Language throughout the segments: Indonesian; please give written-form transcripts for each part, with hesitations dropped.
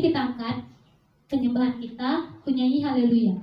kita angkat penyembahan kita, kunyanyi haleluya.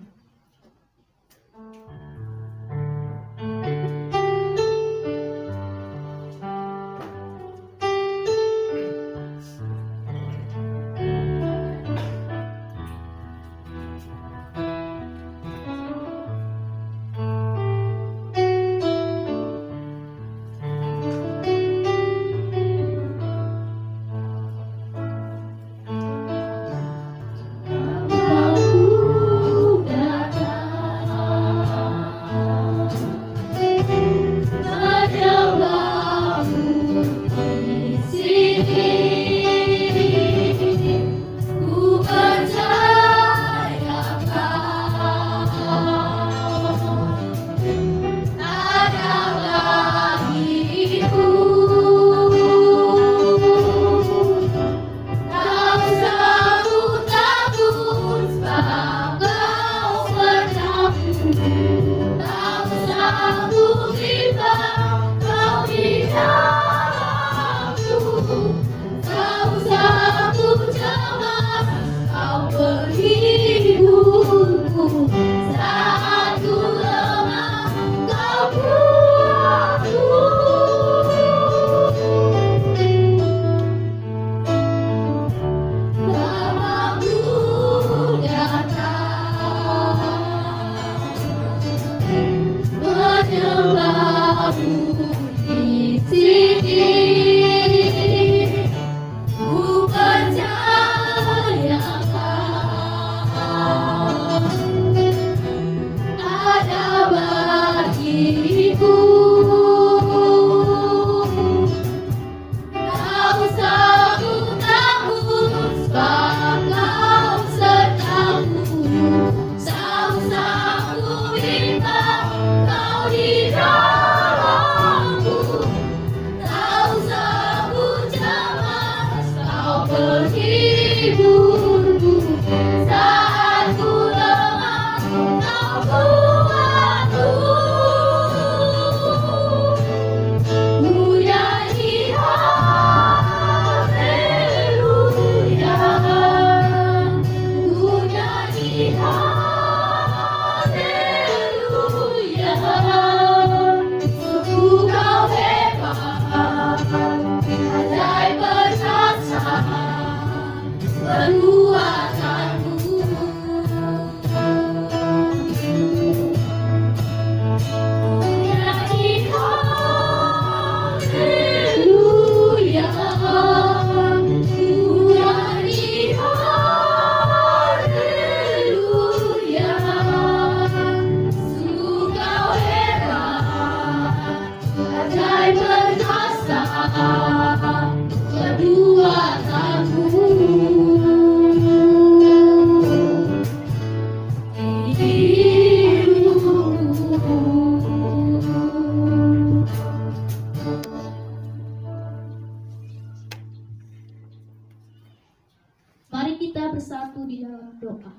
Mari kita bersatu di dalam doa.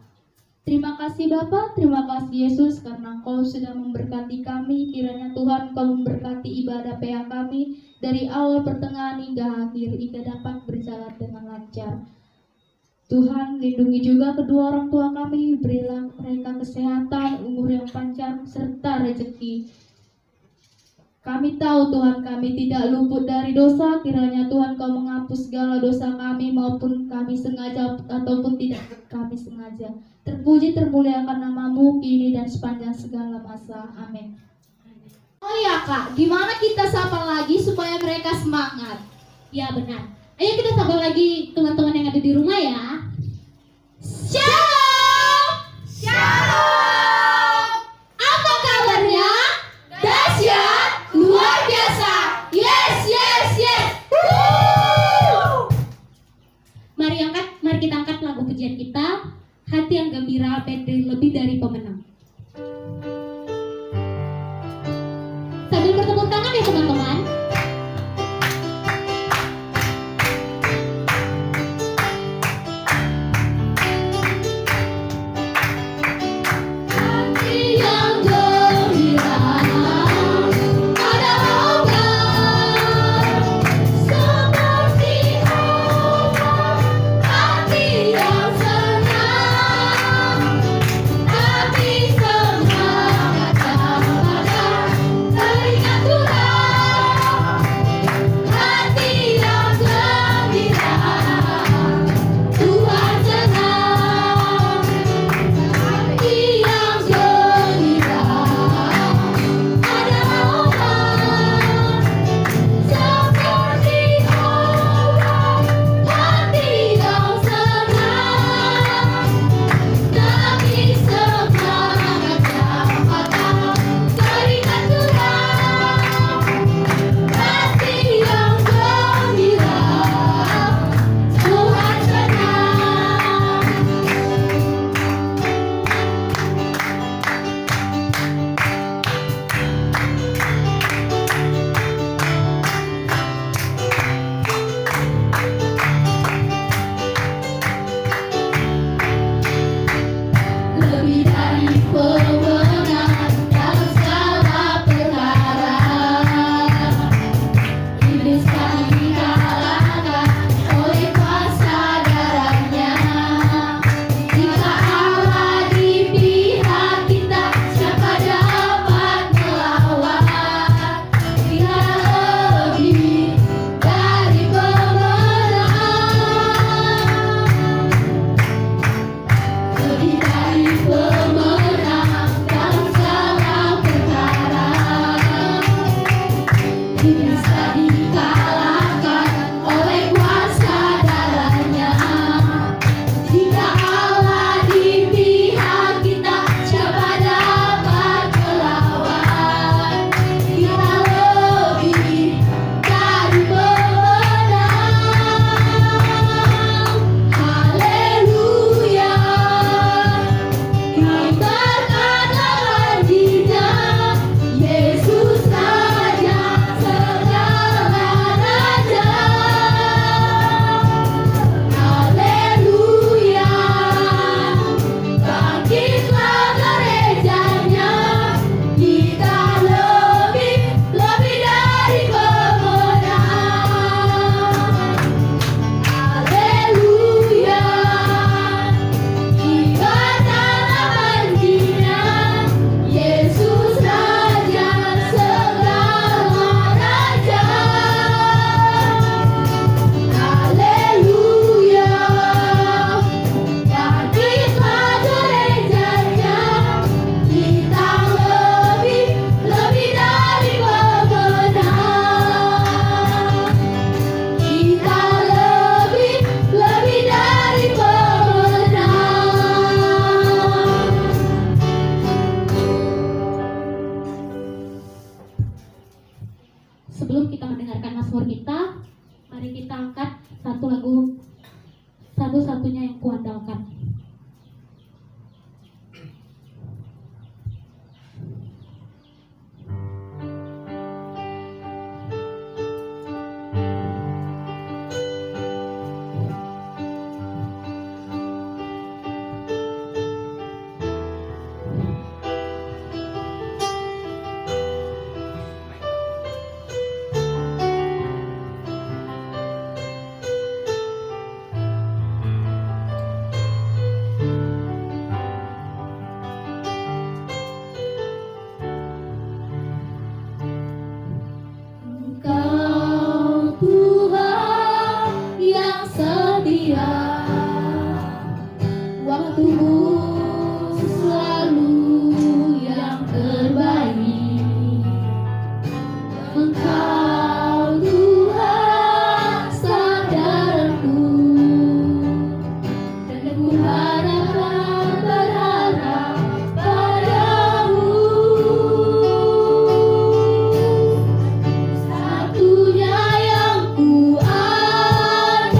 Terima kasih Bapa, terima kasih Yesus karena Engkau sudah memberkati kami. Kiranya Tuhan Engkau memberkati ibadah PA kami dari awal pertengahan hingga akhir, hingga dapat berjalan dengan lancar. Tuhan lindungi juga kedua orang tua kami, berilah mereka kesehatan, umur yang panjang, serta rezeki. Kami tahu Tuhan kami tidak luput dari dosa, kiranya Tuhan Kau menghapus segala dosa kami maupun kami sengaja ataupun tidak kami sengaja. Terpuji termuliakan nama-Mu kini dan sepanjang segala masa. Amin. Oh ya Kak, gimana kita sapa lagi supaya mereka semangat? Ya benar. Ayo kita sapa lagi teman-teman yang ada di rumah ya. Shalom! Shalom! Apa kabarnya? Dahsyat, luar biasa. Yes, yes, yes. Mari kita angkat lagu pujian kita. Hati yang gembira lebih dari pemenang. Sambil bertepuk tangan ya teman-teman. Seperti obat, hati yang satu-satunya yang kuandalkan. Engkau Tuhan yang setia, waktumu selalu yang terbaik. Engkau Tuhan sadarku, dan ku berharap padamu. Satunya yang ku andalkan,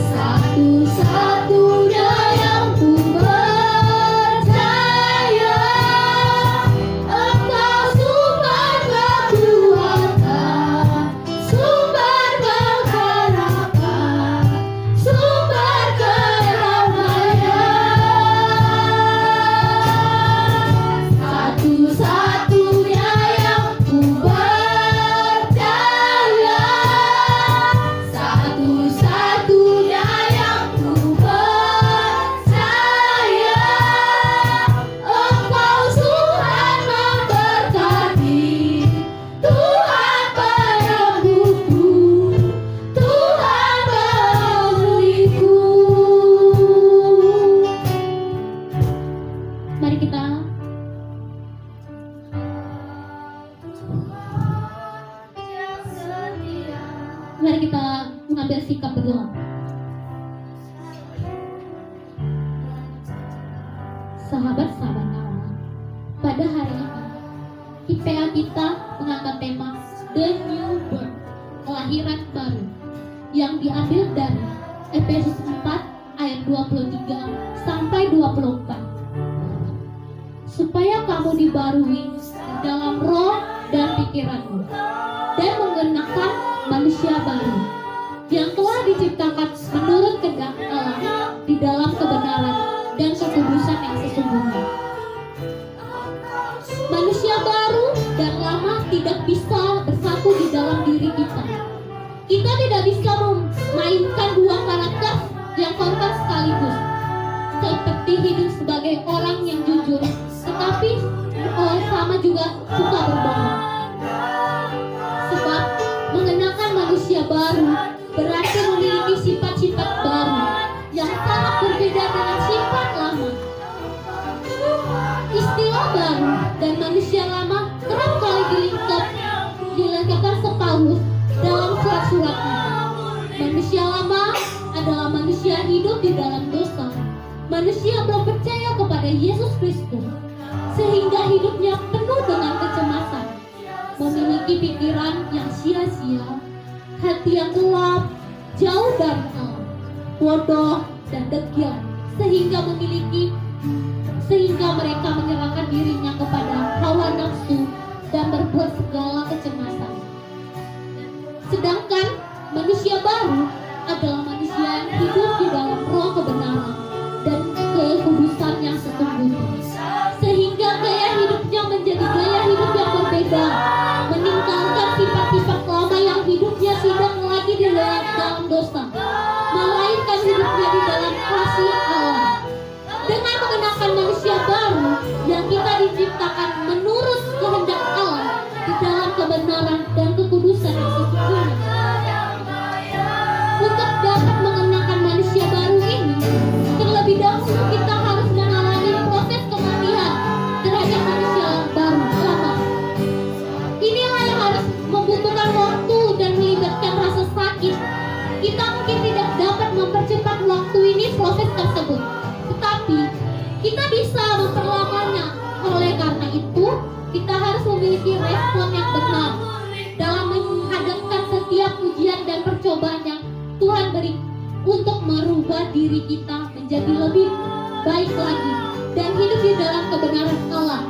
satu-satunya yang ku percaya. Engkau sumber kekuatan, sumber pengharapan, sumber kedamaian. Satu-satunya yang ku percaya, satu-satunya yang ku percaya. Engkau Tuhan memberkati, Tuhan penyembuhku, Tuhan pemulihku. Mari kita mengambil sikap berdoa. Sahabat-sahabat Allah, pada hari ini IPA kita mengangkat tema The New Birth, kelahiran baru, yang diambil dari Efesus 4 ayat 23 sampai 24. Supaya kamu dibarui dalam roh dan pikiranmu, dan mengenakan manusia baru yang telah diciptakan menurut kehendak Allah di dalam kebenaran dan kekudusan yang sesungguhnya. Manusia baru dan lama tidak bisa bersatu di dalam diri kita. Kita tidak bisa memainkan dua karakter yang kontak sekaligus, seperti hidup sebagai orang yang jujur, tetapi sama juga suka berbohong. Sebab mengenakan manusia baru berarti memiliki sifat-sifat baru yang sangat berbeda dengan sifat lama. Istilah baru dan manusia lama kerap kali dilengkapkan separuh dalam surat-suratnya. Manusia lama adalah manusia hidup di dalam dosa, manusia belum percaya kepada Yesus Kristus, sehingga hidupnya penuh dengan kecemasan, memiliki pikiran yang sia-sia, hati yang gelap, jauh dari Allah, bodoh dan degil, sehingga mereka menyerahkan dirinya kepada hawa nafsu dan berbuat segala kecemasan. Sedangkan manusia baru adalah manusia yang hidup di dalam roh kebenaran dan kekudusan yang sesungguhnya, sehingga gaya hidupnya menjadi gaya hidup yang berbeda, meninggalkan sifat-sifat lama yang hidupnya tidak lagi di dalam dosa, melainkan hidupnya di dalam kasih Allah. Dengan mengenakan manusia baru yang kita diciptakan menurut kehendak Allah di dalam kebenaran dan kekudusan yang sesungguhnya. Untuk dapat mengenakan manusia baru ini, terlebih dahulu kita harus mengalami proses kematian terhadap manusia baru lama. Inilah yang harus membutuhkan waktu dan melibatkan rasa sakit. Kita mungkin tidak dapat mempercepat waktu ini proses tersebut, tetapi kita bisa memperlamanya. Oleh karena itu, kita harus memiliki respon yang benar dalam menghadapkan setiap ujian dan percobaan yang Tuhan beri untuk merubah diri kita menjadi lebih baik lagi dan hidup di dalam kebenaran Allah.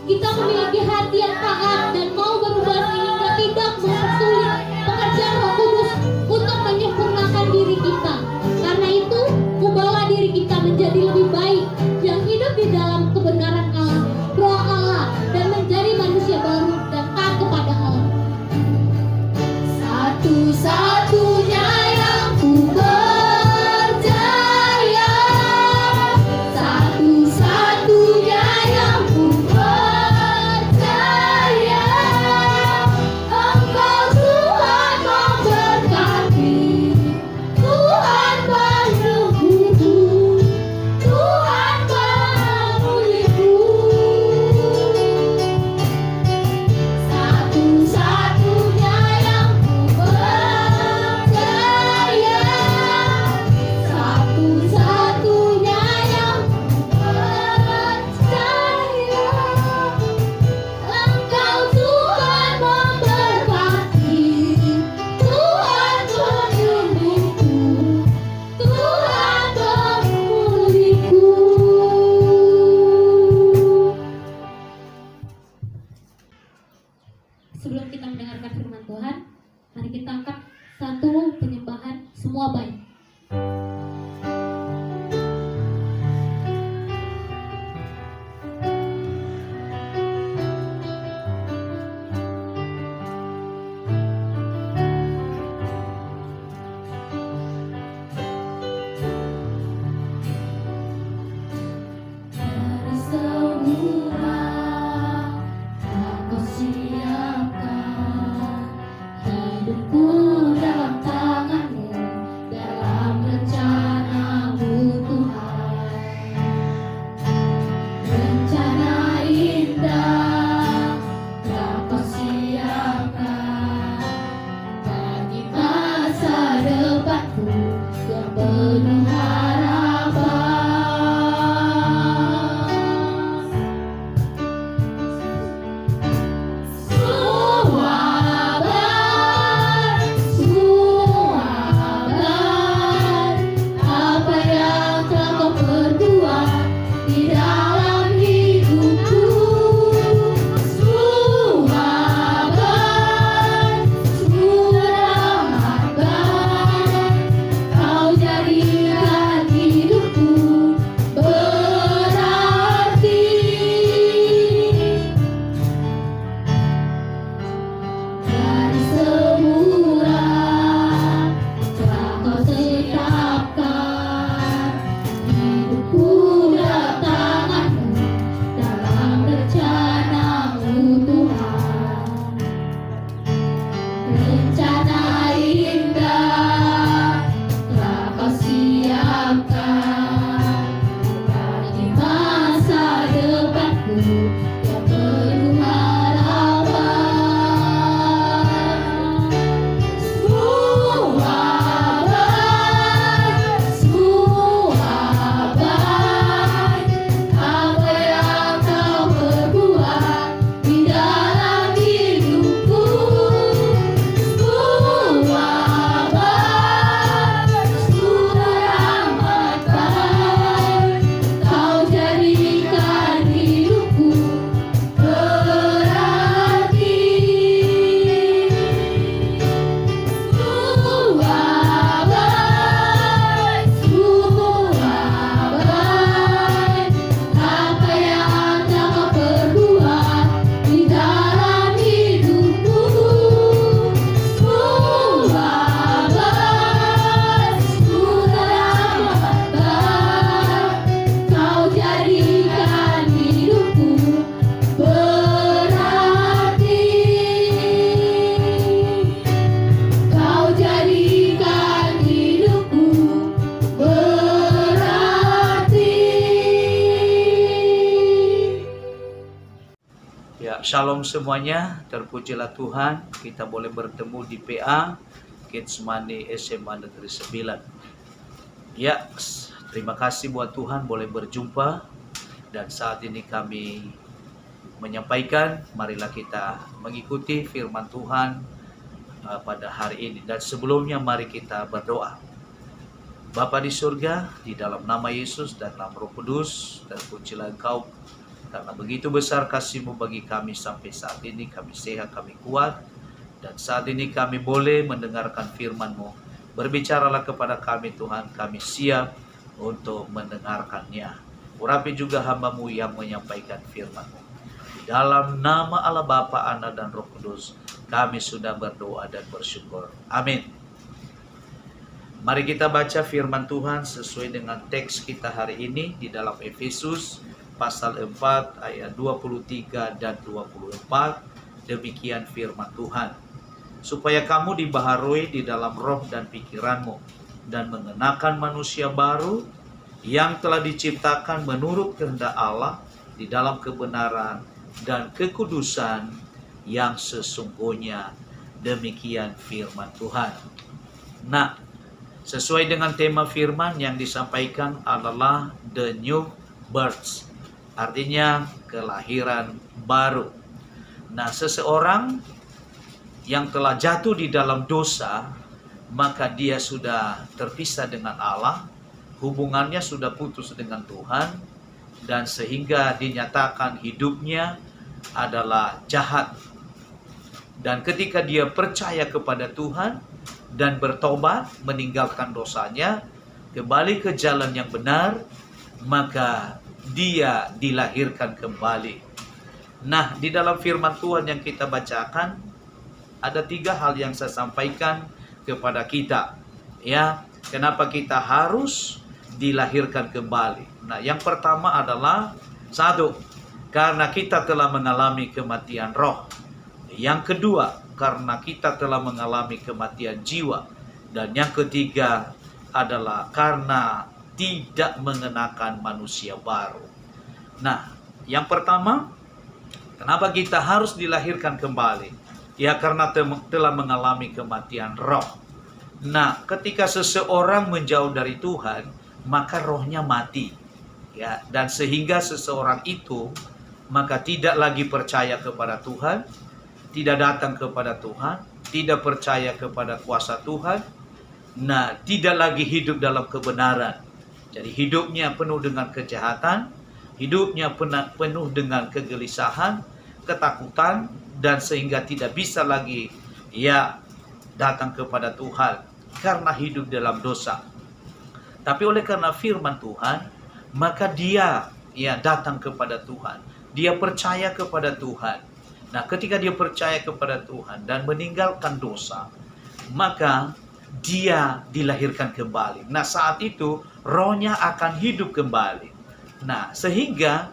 Kita memiliki hati yang taat dan mau berubah sehingga tidak mempersulit pekerjaan Roh Kudus untuk menyempurnakan diri kita. Karena itu, membawa diri kita menjadi lebih baik yang hidup di dalam kebenaran Allah, Roh Allah, dan menjadi manusia baru dan taat kepada Allah. Satu-satunya yang ku percaya, satu-satunya yang ku percaya, Engkau Tuhan memberkati, Tuhan menyembuhku, Tuhan memulihku. Satu-satunya yang ku percaya, satu-satunya yang ku percaya, Engkau Tuhan memberkati, Tuhan menyembuhku, Tuhan memulihku. Sebelum kita mendengarkan firman Tuhan, mari kita angkat satu penyembahan semua baik. Dari semua yang kau siapkan, hidupku dalam tangan-Mu, dalam rencana-Mu Tuhan. Rencana indah yang kau siapkan bagi masa depanku yang penuh harapan. Semua baik, apa yang telah Kau perbuat di dalam hidupku. Semua baik, Kau jadikan hidupku berarti. Dari semula telah Kau tetapkan hidupku dalam tangan-Mu, dalam rencana-Mu Tuhan. Rencana indah telah Kau siapkan bagi masa depanku yang penuh harapan. Semua baik, apa yang Kau perbuat di dalam hidupku. Semua baik, amat baik, Kau jadikan hidupku berarti. Semua baik, apa yang telah Kau perbuat di dalam hidupku. Semua baik, amat baik, Kau jadikan hidupku berarti. Kau jadikan hidupku berarti. Ya, shalom semuanya, terpujilah Tuhan, kita boleh bertemu di PA Kidsmani SMA Negeri 9. Ya, terima kasih buat Tuhan boleh berjumpa, dan saat ini kami menyampaikan, marilah kita mengikuti firman Tuhan pada hari ini. Dan sebelumnya mari kita berdoa. Bapa di surga, di dalam nama Yesus dan dalam Roh Kudus, terpujilah Engkau karena begitu besar kasih-Mu bagi kami sampai saat ini. Kami sehat, kami kuat, dan saat ini kami boleh mendengarkan firman-Mu. Berbicaralah kepada kami Tuhan, kami siap untuk mendengarkannya. Urapi juga hamba-Mu yang menyampaikan firman-Mu. Di dalam nama Allah Bapa, Anak, dan Roh Kudus, kami sudah berdoa dan bersyukur. Amin. Mari kita baca firman Tuhan sesuai dengan teks kita hari ini di dalam Efesus pasal 4 ayat 23 dan 24. Demikian firman Tuhan. Supaya kamu dibaharui di dalam roh dan pikiranmu, dan mengenakan manusia baru yang telah diciptakan menurut kehendak Allah di dalam kebenaran dan kekudusan yang sesungguhnya. Demikian firman Tuhan. Nah, sesuai dengan tema firman yang disampaikan adalah the new birth, artinya kelahiran baru. Nah, seseorang yang telah jatuh di dalam dosa, maka dia sudah terpisah dengan Allah, hubungannya sudah putus dengan Tuhan, dan sehingga dinyatakan hidupnya adalah jahat. Dan ketika dia percaya kepada Tuhan dan bertobat, meninggalkan dosanya, kembali ke jalan yang benar, maka dia dilahirkan kembali. Nah, di dalam firman Tuhan yang kita bacakan, ada 3 hal yang saya sampaikan kepada kita. Ya, kenapa kita harus dilahirkan kembali? Nah, yang pertama adalah 1, karena kita telah mengalami kematian roh. Yang kedua, karena kita telah mengalami kematian jiwa. Dan yang ketiga adalah karena tidak mengenakan manusia baru. Nah, yang pertama, kenapa kita harus dilahirkan kembali? Ya, karena telah mengalami kematian roh. Nah, ketika seseorang menjauh dari Tuhan, maka rohnya mati. Ya, dan sehingga seseorang itu maka tidak lagi percaya kepada Tuhan, tidak datang kepada Tuhan, tidak percaya kepada kuasa Tuhan. Nah, tidak lagi hidup dalam kebenaran. Jadi hidupnya penuh dengan kejahatan, hidupnya penuh dengan kegelisahan, ketakutan, dan sehingga tidak bisa lagi datang kepada Tuhan karena hidup dalam dosa. Tapi oleh karena firman Tuhan, maka dia datang kepada Tuhan. Dia percaya kepada Tuhan. Nah, ketika dia percaya kepada Tuhan dan meninggalkan dosa, maka dia dilahirkan kembali. Nah, saat itu rohnya akan hidup kembali. Nah, sehingga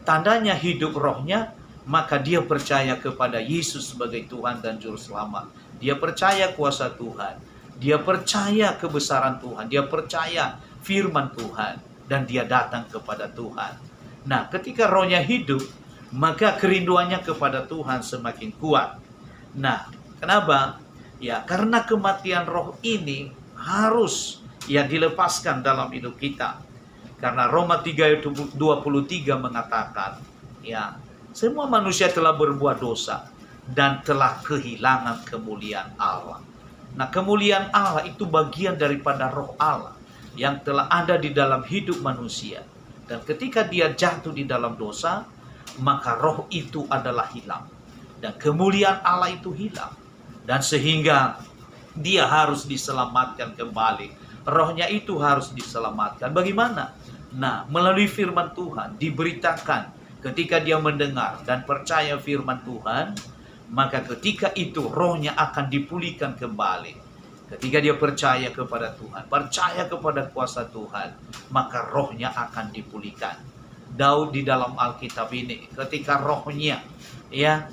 tandanya hidup rohnya, maka dia percaya kepada Yesus sebagai Tuhan dan Juru Selamat. Dia percaya kuasa Tuhan. Dia percaya kebesaran Tuhan. Dia percaya firman Tuhan. Dan dia datang kepada Tuhan. Nah, ketika rohnya hidup, maka kerinduannya kepada Tuhan semakin kuat. Nah, kenapa? Ya, karena kematian roh ini harus dilepaskan dalam hidup kita. Karena Roma 3 ayat 23 mengatakan, semua manusia telah berbuat dosa dan telah kehilangan kemuliaan Allah. Nah, kemuliaan Allah itu bagian daripada roh Allah yang telah ada di dalam hidup manusia. Dan ketika dia jatuh di dalam dosa, maka roh itu adalah hilang. Dan kemuliaan Allah itu hilang. Dan sehingga dia harus diselamatkan kembali. Rohnya itu harus diselamatkan. Bagaimana? Nah, melalui firman Tuhan diberitakan ketika dia mendengar dan percaya firman Tuhan, maka ketika itu rohnya akan dipulihkan kembali. Ketika dia percaya kepada Tuhan, percaya kepada kuasa Tuhan, maka rohnya akan dipulihkan. Daud di dalam Alkitab ini, ketika rohnya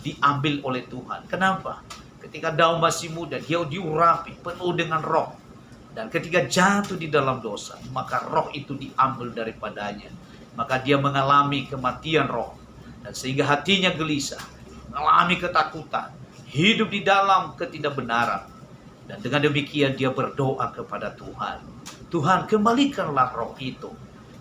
diambil oleh Tuhan. Kenapa? Ketika Daud masih muda, dia diurapi, penuh dengan roh. Dan ketika jatuh di dalam dosa, maka roh itu diambil daripadanya. Maka dia mengalami kematian roh. Dan sehingga hatinya gelisah, mengalami ketakutan, hidup di dalam ketidakbenaran. Dan dengan demikian dia berdoa kepada Tuhan. Tuhan, kembalikanlah roh itu.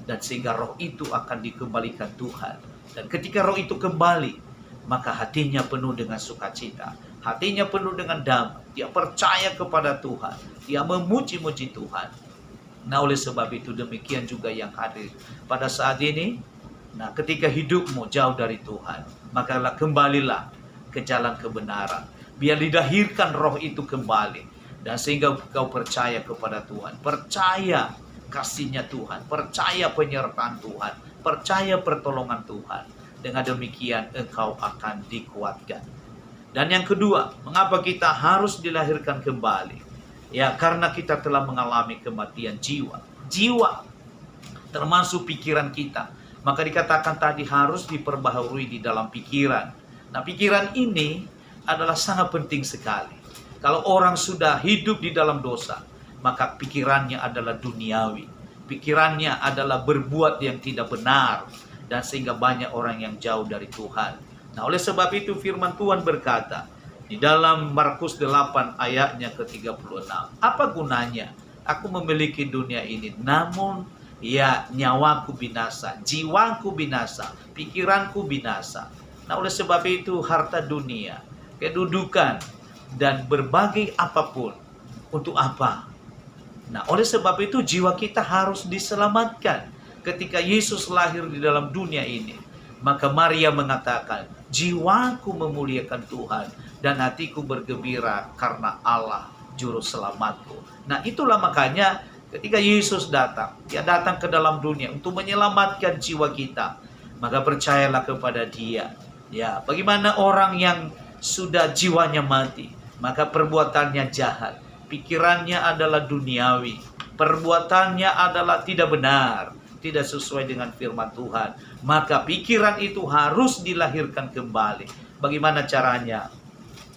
Dan sehingga roh itu akan dikembalikan Tuhan. Dan ketika roh itu kembali, maka hatinya penuh dengan sukacita. Hatinya penuh dengan damai. Dia percaya kepada Tuhan. Dia memuji-muji Tuhan. Nah, oleh sebab itu demikian juga yang hadir pada saat ini. Nah, ketika hidupmu jauh dari Tuhan, maka kembalilah ke jalan kebenaran. Biar dilahirkan roh itu kembali. Dan sehingga kau percaya kepada Tuhan. Percaya kasihnya Tuhan. Percaya penyertaan Tuhan. Percaya pertolongan Tuhan. Dengan demikian engkau akan dikuatkan. Dan yang kedua, mengapa kita harus dilahirkan kembali? Ya, karena kita telah mengalami kematian jiwa. Jiwa, termasuk pikiran kita. Maka dikatakan tadi harus diperbaharui di dalam pikiran. Nah, pikiran ini adalah sangat penting sekali. Kalau orang sudah hidup di dalam dosa, maka pikirannya adalah duniawi. Pikirannya adalah berbuat yang tidak benar. Dan sehingga banyak orang yang jauh dari Tuhan. Nah, oleh sebab itu firman Tuhan berkata, di dalam Markus 8 ayatnya ke-36. Apa gunanya aku memiliki dunia ini, namun ya nyawaku binasa, jiwaku binasa, pikiranku binasa. Nah, oleh sebab itu harta dunia, kedudukan, dan berbagai apapun, untuk apa? Nah, oleh sebab itu jiwa kita harus diselamatkan. Ketika Yesus lahir di dalam dunia ini, maka Maria mengatakan, jiwaku memuliakan Tuhan dan hatiku bergembira karena Allah juru selamatku. Nah, itulah makanya ketika Yesus datang, dia datang ke dalam dunia untuk menyelamatkan jiwa kita. Maka percayalah kepada Dia. Ya, bagaimana orang yang sudah jiwanya mati, maka perbuatannya jahat, pikirannya adalah duniawi, perbuatannya adalah tidak benar, tidak sesuai dengan firman Tuhan. Maka pikiran itu harus dilahirkan kembali. Bagaimana caranya?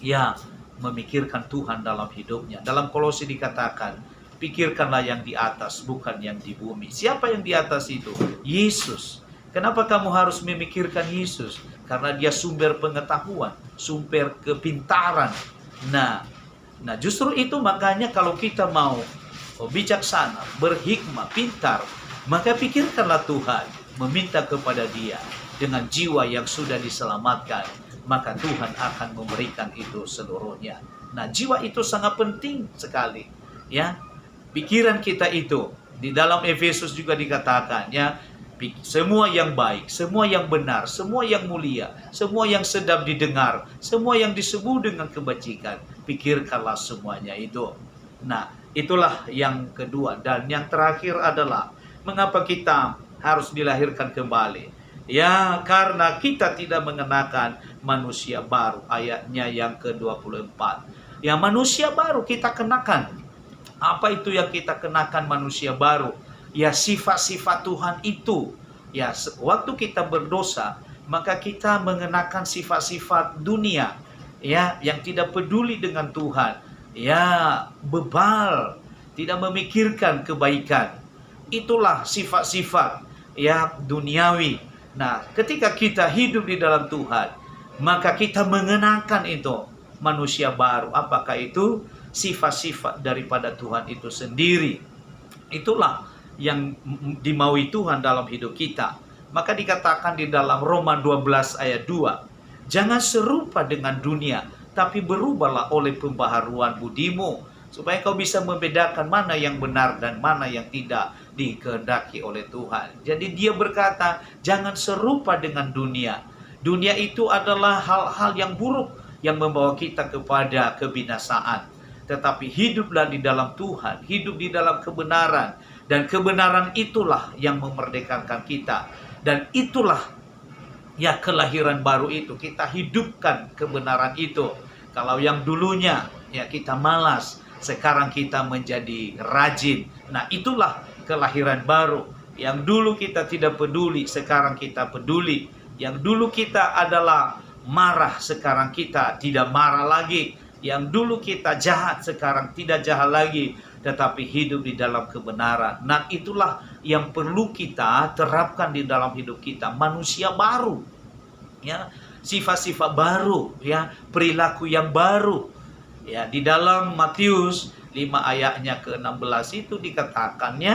Ya, memikirkan Tuhan dalam hidupnya. Dalam Kolose dikatakan, pikirkanlah yang di atas, bukan yang di bumi. Siapa yang di atas itu? Yesus. Kenapa kamu harus memikirkan Yesus? Karena Dia sumber pengetahuan, sumber kepintaran. Nah, justru itu makanya kalau kita mau bijaksana, berhikmah, pintar, maka pikirkanlah Tuhan, meminta kepada Dia dengan jiwa yang sudah diselamatkan, maka Tuhan akan memberikan itu seluruhnya. Nah, jiwa itu sangat penting sekali, ya. Pikiran kita itu di dalam Efesus juga dikatakan, ya, semua yang baik, semua yang benar, semua yang mulia, semua yang sedap didengar, semua yang disebut dengan kebajikan, pikirkanlah semuanya itu. Nah, itulah yang kedua. Dan yang terakhir adalah mengapa kita harus dilahirkan kembali? Ya, karena kita tidak mengenakan manusia baru. Ayatnya yang ke-24. Ya, manusia baru kita kenakan. Apa itu yang kita kenakan manusia baru? Ya, sifat-sifat Tuhan itu. Ya, waktu kita berdosa, maka kita mengenakan sifat-sifat dunia. Ya, yang tidak peduli dengan Tuhan. Ya, bebal, tidak memikirkan kebaikan. Itulah sifat-sifat ya duniawi. Nah, ketika kita hidup di dalam Tuhan, maka kita mengenakan itu manusia baru. Apakah itu? Sifat-sifat daripada Tuhan itu sendiri. Itulah yang dimaui Tuhan dalam hidup kita. Maka dikatakan di dalam Roma 12 ayat 2, jangan serupa dengan dunia, tapi berubahlah oleh pembaharuan budimu, supaya kau bisa membedakan mana yang benar dan mana yang tidak dikehendaki oleh Tuhan. Jadi Dia berkata, jangan serupa dengan dunia. Dunia itu adalah hal-hal yang buruk yang membawa kita kepada kebinasaan. Tetapi hiduplah di dalam Tuhan, hidup di dalam kebenaran. Dan kebenaran itulah yang memerdekakan kita. Dan itulah ya kelahiran baru itu. Kita hidupkan kebenaran itu. Kalau yang dulunya ya kita malas, sekarang kita menjadi rajin. Nah, itulah kelahiran baru. Yang dulu kita tidak peduli, sekarang kita peduli. Yang dulu kita adalah marah, sekarang kita tidak marah lagi. Yang dulu kita jahat, sekarang tidak jahat lagi, tetapi hidup di dalam kebenaran. Nah, itulah yang perlu kita terapkan di dalam hidup kita. Manusia baru, ya, sifat-sifat baru, ya, perilaku yang baru. Ya, di dalam Matius 5 ayatnya ke-16 itu dikatakannya,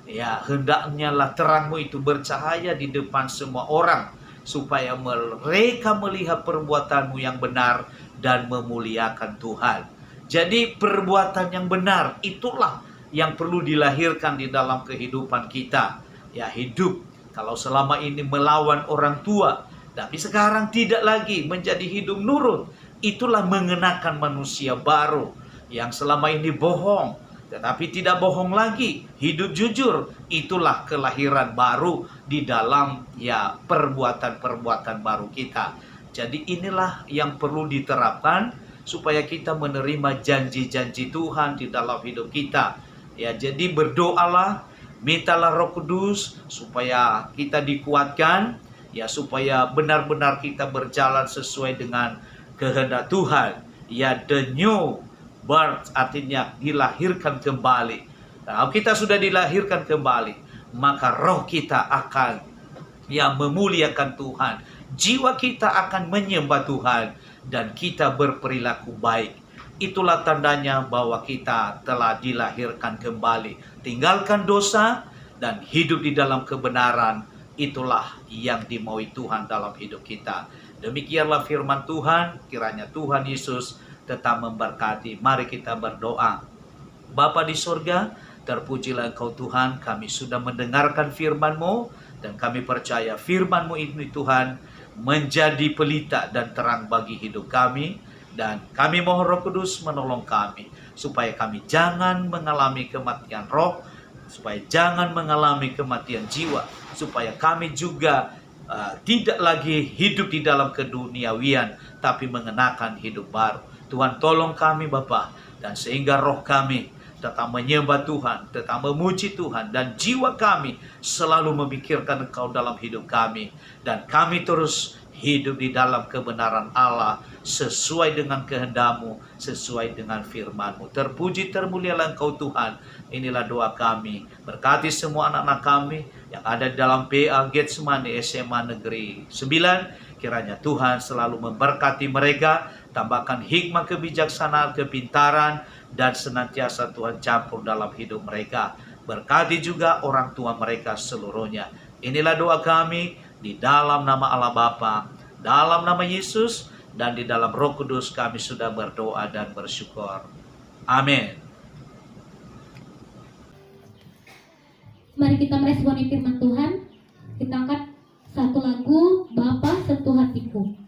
ya, hendaknya lah terangmu itu bercahaya di depan semua orang, supaya mereka melihat perbuatanmu yang benar dan memuliakan Tuhan. Jadi perbuatan yang benar itulah yang perlu dilahirkan di dalam kehidupan kita. Ya, hidup kalau selama ini melawan orang tua, tapi sekarang tidak lagi menjadi hidup nurut. Itulah mengenakan manusia baru yang selama ini bohong, tetapi tidak bohong lagi, hidup jujur. Itulah kelahiran baru di dalam ya perbuatan-perbuatan baru kita. Jadi inilah yang perlu diterapkan supaya kita menerima janji-janji Tuhan di dalam hidup kita. Ya, jadi berdoalah, mintalah Roh Kudus supaya kita dikuatkan, ya, supaya benar-benar kita berjalan sesuai dengan kehendak Tuhan. Ya, the new birth artinya dilahirkan kembali. Nah, kita sudah dilahirkan kembali, maka roh kita akan memuliakan Tuhan. Jiwa kita akan menyembah Tuhan dan kita berperilaku baik. Itulah tandanya bahwa kita telah dilahirkan kembali. Tinggalkan dosa dan hidup di dalam kebenaran. Itulah yang dimaui Tuhan dalam hidup kita. Demikianlah firman Tuhan. Kiranya Tuhan Yesus tetap memberkati. Mari kita berdoa. Bapa di sorga, terpujilah Engkau Tuhan. Kami sudah mendengarkan firman-Mu dan kami percaya firman-Mu ini Tuhan menjadi pelita dan terang bagi hidup kami. Dan kami mohon Roh Kudus menolong kami supaya kami jangan mengalami kematian roh, supaya jangan mengalami kematian jiwa, supaya kami juga tidak lagi hidup di dalam keduniawian, tapi mengenakan hidup baru. Tuhan tolong kami Bapa, dan sehingga roh kami tetap menyembah Tuhan, tetap memuji Tuhan, dan jiwa kami selalu memikirkan Engkau dalam hidup kami, dan kami terus hidup di dalam kebenaran Allah sesuai dengan kehendak-Mu, sesuai dengan firman-Mu. Terpuji termulialah Engkau Tuhan. Inilah doa kami. Berkati semua anak-anak kami yang ada di dalam PA Getsemani SMA Negeri 9. Kiranya Tuhan selalu memberkati mereka, tambahkan hikmah, kebijaksanaan, kepintaran, dan senantiasa Tuhan campur dalam hidup mereka. Berkati juga orang tua mereka seluruhnya. Inilah doa kami di dalam nama Allah Bapa, dalam nama Yesus, dan di dalam Roh Kudus kami sudah berdoa dan bersyukur. Amin. Mari kita meresponi firman Tuhan. Kita angkat satu lagu, Bapa Sentuh Hatiku.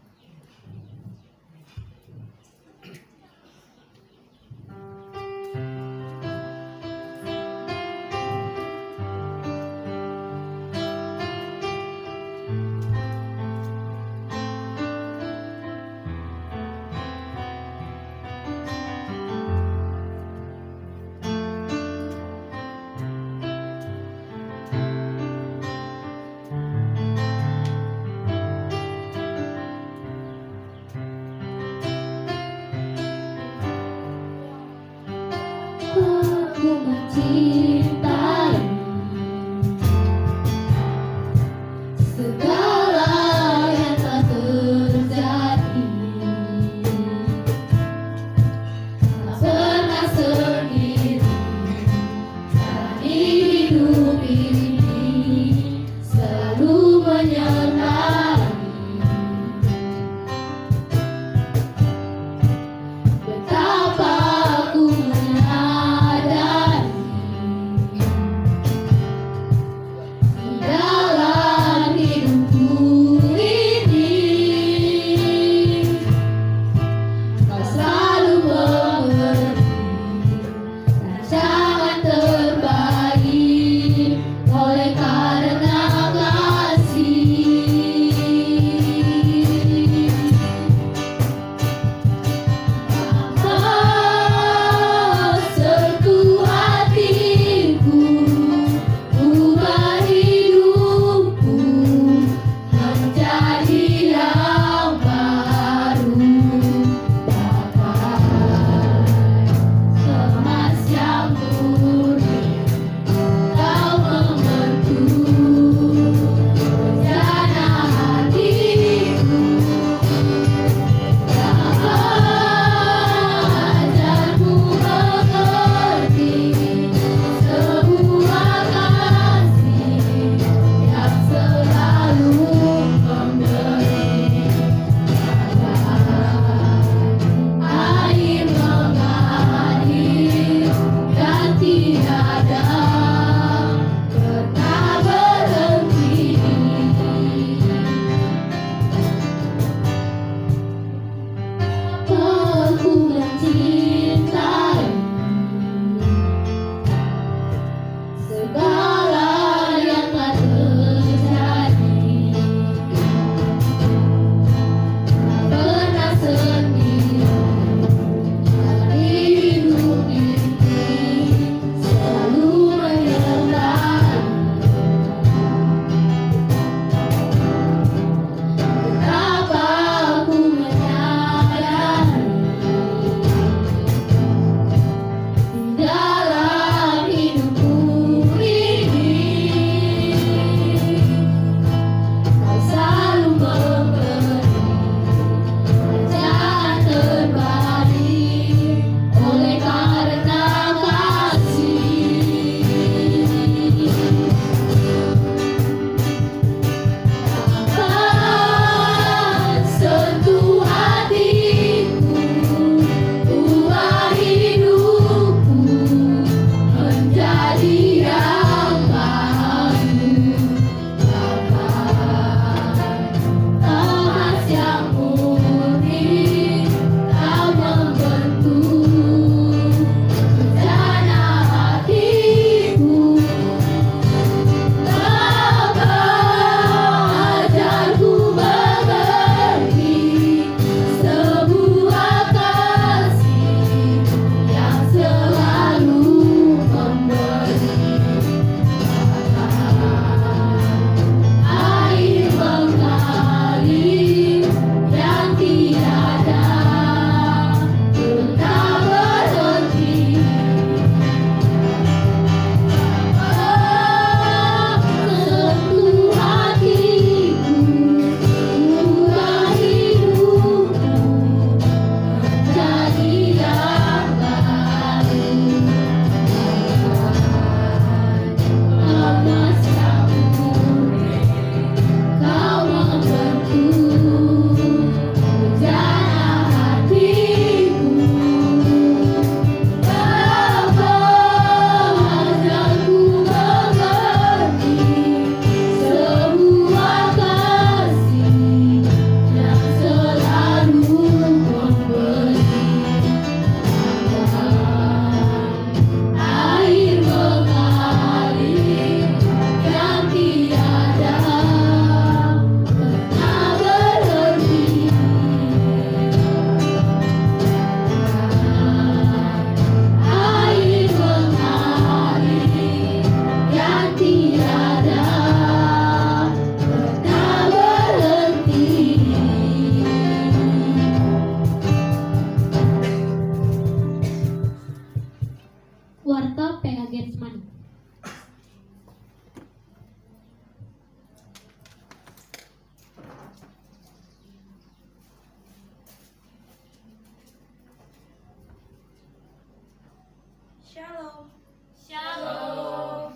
Shalom. Shalom.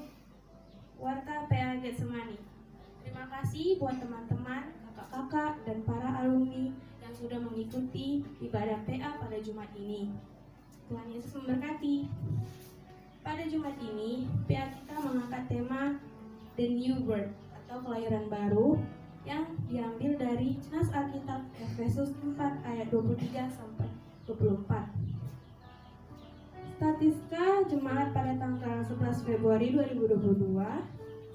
Warta PA Getsemani. Terima kasih buat teman-teman, kakak-kakak, dan para alumni yang sudah mengikuti ibadah PA pada Jumat ini. Tuhan Yesus memberkati. Pada Jumat ini, PA kita mengangkat tema The New Birth atau kelahiran baru yang diambil dari nas Alkitab Efesus 4 ayat 23 sampai 24. Statistika jemaat pada tanggal 11 Februari 2022,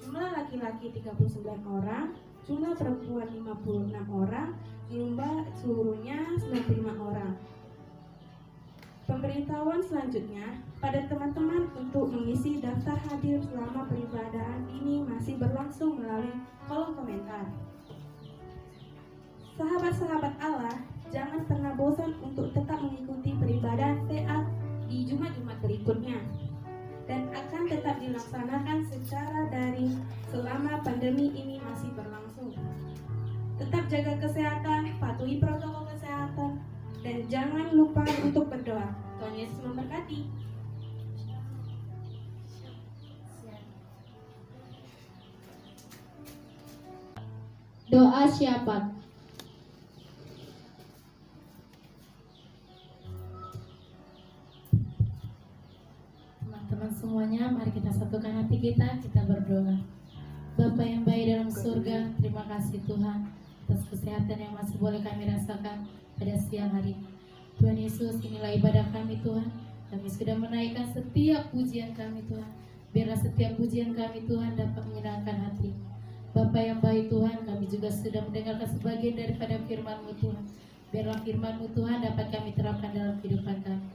jumlah laki-laki 39 orang, jumlah perempuan 56 orang, jumlah seluruhnya 95 orang. Pemberitahuan selanjutnya pada teman-teman untuk mengisi daftar hadir selama peribadahan ini masih berlangsung melalui kolom komentar. Sahabat-sahabat Allah, jangan pernah bosan untuk tetap mengikuti peribadahan PA di Jumat-Jumat berikutnya dan akan tetap dilaksanakan secara daring selama pandemi ini masih berlangsung. Tetap jaga kesehatan, patuhi protokol kesehatan, dan jangan lupa untuk berdoa. Tuhan Yesus memberkati. Doa syafaat. Teman-teman semuanya, mari kita satukan hati kita berdoa. Bapa yang baik dalam surga, terima kasih Tuhan atas kesehatan yang masih boleh kami rasakan pada siang hari ini. Tuhan Yesus, inilah ibadah kami Tuhan. Kami sudah menaikkan setiap pujian kami Tuhan. Biarlah setiap pujian kami Tuhan dapat menyenangkan hati. Bapa yang baik Tuhan, kami juga sudah mendengarkan sebagian daripada firman-Mu Tuhan. Biarlah firman-Mu Tuhan dapat kami terapkan dalam kehidupan kami.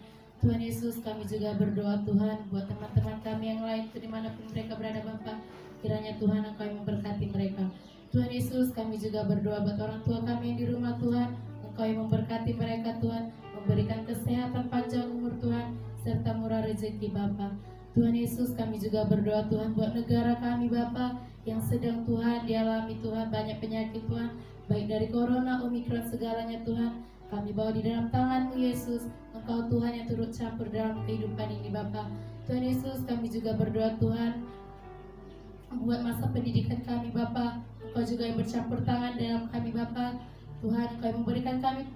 Tuhan Yesus, kami juga berdoa Tuhan buat teman-teman kami yang lain dimanapun mereka berada Bapa. Kiranya Tuhan Engkau yang memberkati mereka. Tuhan Yesus, kami juga berdoa buat orang tua kami yang di rumah Tuhan. Engkau yang memberkati mereka Tuhan, memberikan kesehatan panjang umur Tuhan, serta murah rezeki Bapa. Tuhan Yesus, kami juga berdoa Tuhan buat negara kami Bapa yang sedang Tuhan dialami Tuhan banyak penyakit Tuhan, baik dari corona, omikron segalanya Tuhan. Kami bawa di dalam tangan-Mu Yesus. Engkau Tuhan yang turut campur dalam kehidupan ini Bapa. Tuhan Yesus, kami juga berdoa Tuhan buat masa pendidikan kami Bapa. Engkau juga yang bercampur tangan dalam kami Bapa. Tuhan, Engkau yang memberikan kami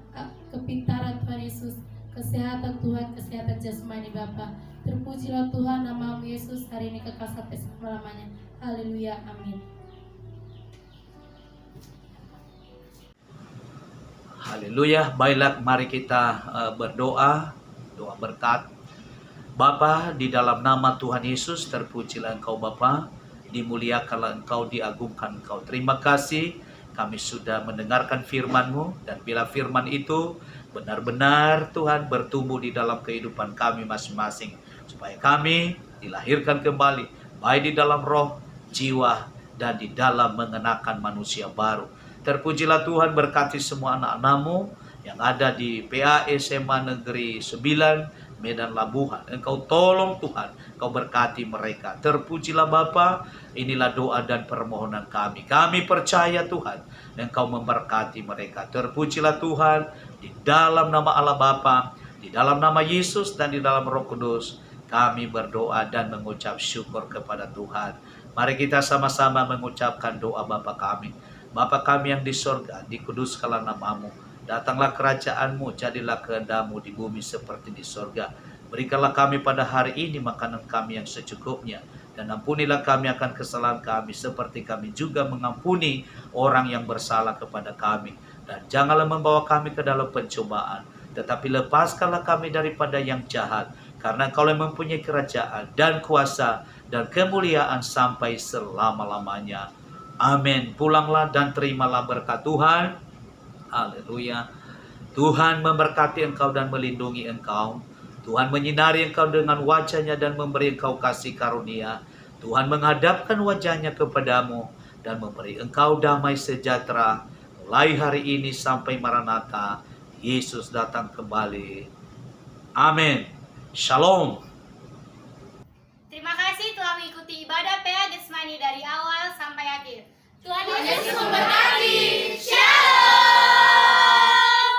kepintaran Tuhan Yesus, kesehatan Tuhan, kesehatan jasmani Bapa. Terpujilah Tuhan, nama-Mu Yesus hari ini kekal sampai selama-lamanya. Haleluya, amin. Haleluya. Baiklah, mari kita berdoa, doa berkat. Bapa, di dalam nama Tuhan Yesus, terpujilah Engkau Bapa, dimuliakanlah Engkau, diagungkan Engkau. Terima kasih kami sudah mendengarkan firman-Mu, dan bila firman itu benar-benar Tuhan bertumbuh di dalam kehidupan kami masing-masing, supaya kami dilahirkan kembali, baik di dalam roh, jiwa, dan di dalam mengenakan manusia baru. Terpujilah Tuhan, berkati semua anak-anak-Mu yang ada di PA SMA Negeri 9 Medan Labuhan. Engkau tolong Tuhan, Engkau berkati mereka. Terpujilah Bapa, inilah doa dan permohonan kami. Kami percaya Tuhan, Engkau memberkati mereka. Terpujilah Tuhan, di dalam nama Allah Bapa, di dalam nama Yesus, dan di dalam Roh Kudus, kami berdoa dan mengucap syukur kepada Tuhan. Mari kita sama-sama mengucapkan doa Bapa kami. Bapa kami yang di sorga, dikuduskanlah nama-Mu. Datanglah kerajaan-Mu, jadilah kehendak-Mu di bumi seperti di sorga. Berikanlah kami pada hari ini makanan kami yang secukupnya. Dan ampunilah kami akan kesalahan kami, seperti kami juga mengampuni orang yang bersalah kepada kami. Dan janganlah membawa kami ke dalam pencobaan, tetapi lepaskanlah kami daripada yang jahat. Karena Engkau yang mempunyai kerajaan dan kuasa dan kemuliaan sampai selama-lamanya. Amin. Pulanglah dan terimalah berkat Tuhan. Haleluya. Tuhan memberkati engkau dan melindungi engkau. Tuhan menyinari engkau dengan wajah-Nya dan memberi engkau kasih karunia. Tuhan menghadapkan wajah-Nya kepadamu dan memberi engkau damai sejahtera. Mulai hari ini sampai Maranatha, Yesus datang kembali. Amin. Shalom. Terima kasih telah mengikuti ibadah PA Getsemani dari awal sampai akhir. Tuhan Yesus memberkati. Shalom.